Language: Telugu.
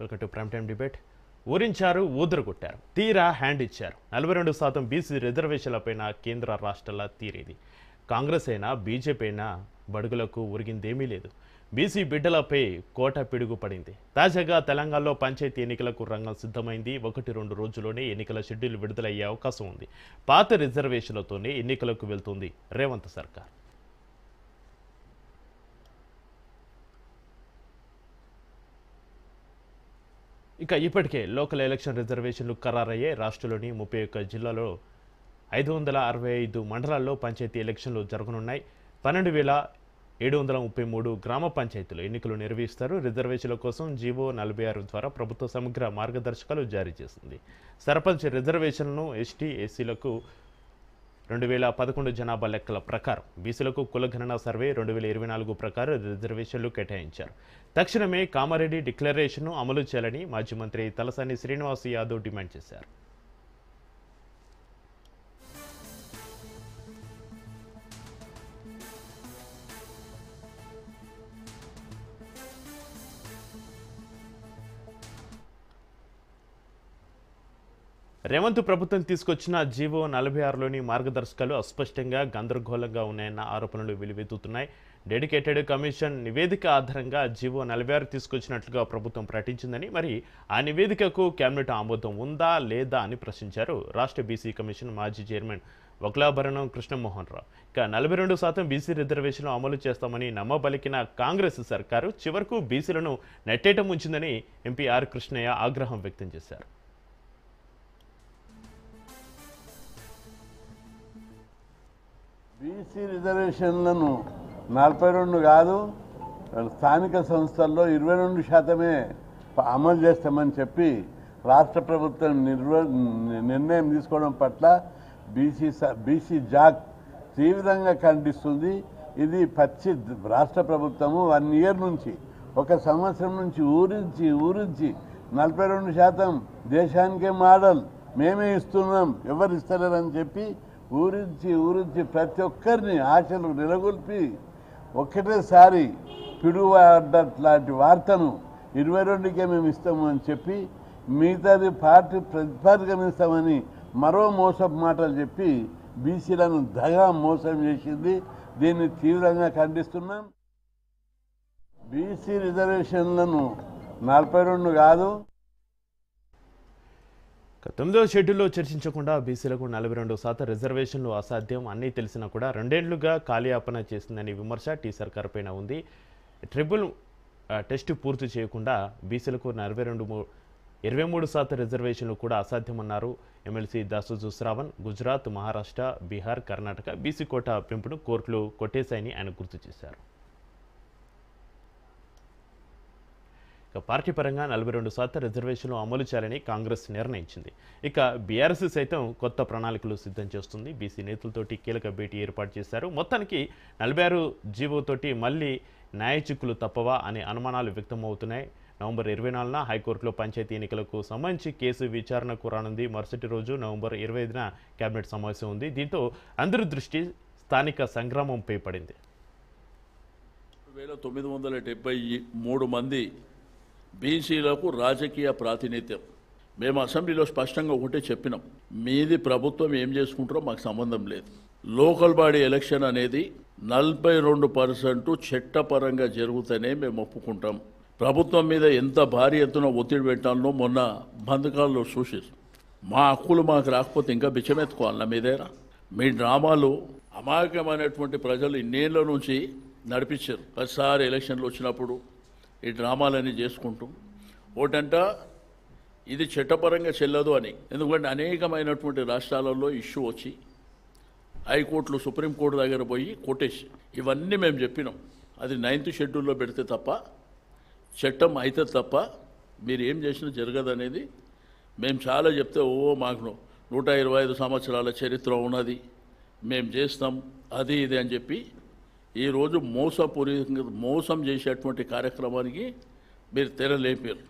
Welcome to prime time debate. ఊరించారు, ఊదరగొట్టారు, తీరా హ్యాండ్ ఇచ్చారు. 42% బీసీ రిజర్వేషన్లపైన కేంద్ర రాష్ట్రాల తీరేది. కాంగ్రెస్ అయినా బీజేపీ అయినా బడుగులకు ఉరిగిందేమీ లేదు. బీసీ బిడ్డలపై కోట పిడుగు పడింది. తాజాగా తెలంగాణలో పంచాయతీ ఎన్నికలకు రంగం సిద్ధమైంది. 1-2 రోజుల్లోనే ఎన్నికల షెడ్యూల్ విడుదలయ్యే అవకాశం ఉంది. పాత రిజర్వేషన్లతోనే ఎన్నికలకు వెళ్తుంది రేవంత్ సర్కార్. ఇక ఇప్పటికే లోకల్ ఎలక్షన్ రిజర్వేషన్లు ఖరారయ్యే రాష్ట్రంలోని 31 జిల్లాలో 565 మండలాల్లో పంచాయతీ ఎలక్షన్లు జరగనున్నాయి. 12,733 గ్రామ పంచాయతీలు ఎన్నికలు నిర్వహిస్తారు. రిజర్వేషన్ల కోసం జీవో 46 ద్వారా ప్రభుత్వ సమగ్ర మార్గదర్శకాలు జారీ చేసింది. సర్పంచ్ రిజర్వేషన్లను ఎస్టీ, ఎస్సీలకు 2011 జనాభా లెక్కల ప్రకారం, బీసీలకు కులగణన సర్వే 2024 ప్రకారం రిజర్వేషన్లు కేటాయించారు. తక్షణమే కామారెడ్డి డిక్లరేషన్ను అమలు చేయాలని మాజీ మంత్రి తలసాని శ్రీనివాస్ యాదవ్ డిమాండ్ చేశారు. రేవంత్ ప్రభుత్వం తీసుకొచ్చిన జీవో 46లోని మార్గదర్శకాలు అస్పష్టంగా, గందరగోళంగా ఉన్నాయన్న ఆరోపణలు వెలువెత్తుతున్నాయి. డెడికేటెడ్ కమిషన్ నివేదిక ఆధారంగా జీవో 46 తీసుకొచ్చినట్లుగా ప్రభుత్వం ప్రకటించిందని, మరి ఆ నివేదికకు కేబినెట్ ఆమోదం ఉందా లేదా అని ప్రశ్నించారు రాష్ట్ర బీసీ కమిషన్ మాజీ చైర్మన్ వక్లాభరణం కృష్ణమోహన్ రావు. ఇక 42% బీసీ రిజర్వేషన్లు అమలు చేస్తామని నమ్మబలికిన కాంగ్రెస్ సర్కారు చివరకు బీసీలను నెట్టేయటం ఉంచిందని ఎంపీ ఆర్ కృష్ణయ్య ఆగ్రహం వ్యక్తం చేశారు. బీసీ రిజర్వేషన్లను 42 కాదు, స్థానిక సంస్థల్లో 22% అమలు చేస్తామని చెప్పి రాష్ట్ర ప్రభుత్వం నిర్ణయం తీసుకోవడం పట్ల బీసీ జాక్ తీవ్రంగా ఖండిస్తుంది. ఇది రాష్ట్ర ప్రభుత్వము 1 ఇయర్ నుంచి, 1 సంవత్సరం నుంచి ఊరించి 42% దేశానికే మోడల్ మేమే ఇస్తున్నాం, ఎవరు ఇస్తలేరని చెప్పి ఊరించి ప్రతి ఒక్కరిని ఆశలు నెలకొల్పి ఒక్కటేసారి పిడుగులాంటి వార్తను 22కే మేము ఇస్తాము అని చెప్పి మిగతాది పార్టీ ప్రతిపాదికమిస్తామని మరో మోసపు మాటలు చెప్పి బీసీలను దగా మోసం చేసింది. దీన్ని తీవ్రంగా ఖండిస్తున్నాం. బీసీ రిజర్వేషన్లను 42 కాదు, 9వ షెడ్యూల్లో చర్చించకుండా బీసీలకు 42% రిజర్వేషన్లు అసాధ్యం అన్నీ తెలిసినా కూడా 2 ఏళ్లుగా కాలయాపన చేసిందని విమర్శ టీ సర్కార్ పైన ఉంది. ట్రిపుల్ టెస్ట్ పూర్తి చేయకుండా బీసీలకు 23% రిజర్వేషన్లు కూడా అసాధ్యమన్నారు MLC Dasoju Shravan. Gujarat, Maharashtra, Bihar, Karnataka BC quota పెంపును కోర్టులు కొట్టేశాయని ఆయన గుర్తు చేశారు. ఇక పార్టీ పరంగా 42% రిజర్వేషన్లు అమలు చేయాలని కాంగ్రెస్ నిర్ణయించింది. ఇక బీఆర్ఎస్ సైతం కొత్త ప్రణాళికలు సిద్ధం చేస్తుంది. బీసీ నేతలతోటి కీలక భేటీ ఏర్పాటు చేశారు. మొత్తానికి 46 జీవోతోటి మళ్ళీ న్యాయ చిక్కులు తప్పవా అనే అనుమానాలు వ్యక్తమవుతున్నాయి. నవంబర్ 24న హైకోర్టులో పంచాయతీ ఎన్నికలకు సంబంధించి కేసు విచారణకు రానుంది. మరుసటి రోజు నవంబర్ 25న కేబినెట్ సమావేశం ఉంది. దీంతో అందరి దృష్టి స్థానిక సంగ్రామంపై పడింది. 1973 మంది బీసీలకు రాజకీయ ప్రాతినిధ్యం. మేము అసెంబ్లీలో స్పష్టంగా ఒకటే చెప్పినాం, మీది ప్రభుత్వం ఏం చేసుకుంటారో మాకు సంబంధం లేదు. లోకల్ బాడీ ఎలక్షన్ అనేది 42% చట్టపరంగా జరుగుతూనే మేము ఒప్పుకుంటాం. ప్రభుత్వం మీద ఎంత భారీ ఎత్తున ఒత్తిడి పెట్టాలనో మొన్న బంధకాల్లో చూసారు. మా హక్కులు మాకు రాకపోతే ఇంకా బిచ్చమెత్తుకోవాలన్నా మీదేరా? మీ డ్రామాలు అమాయకమైనటువంటి ప్రజలు ఇన్నేళ్ల నుంచి నడిపించారు. ప్రతిసారి ఎలక్షన్లు వచ్చినప్పుడు ఈ డ్రామాలన్నీ చేసుకుంటూ ఒకటంట ఇది చట్టపరంగా చెల్లదు అని. ఎందుకంటే అనేకమైనటువంటి రాష్ట్రాలలో ఇష్యూ వచ్చి హైకోర్టులు, సుప్రీంకోర్టు దగ్గర పోయి కొట్టేసి ఇవన్నీ మేము చెప్పినాం. అది 9th షెడ్యూల్లో పెడితే తప్ప చట్టం అయితే తప్ప మీరు ఏం చేసినా జరగదనేది మేము చాలా చెప్తే, మాకు 125 సంవత్సరాల చరిత్ర ఉన్నది, మేము చేస్తాం అది ఇది అని చెప్పి ఈరోజు మోసం చేసేటువంటి కార్యక్రమానికి మీరు తెరలేపారు.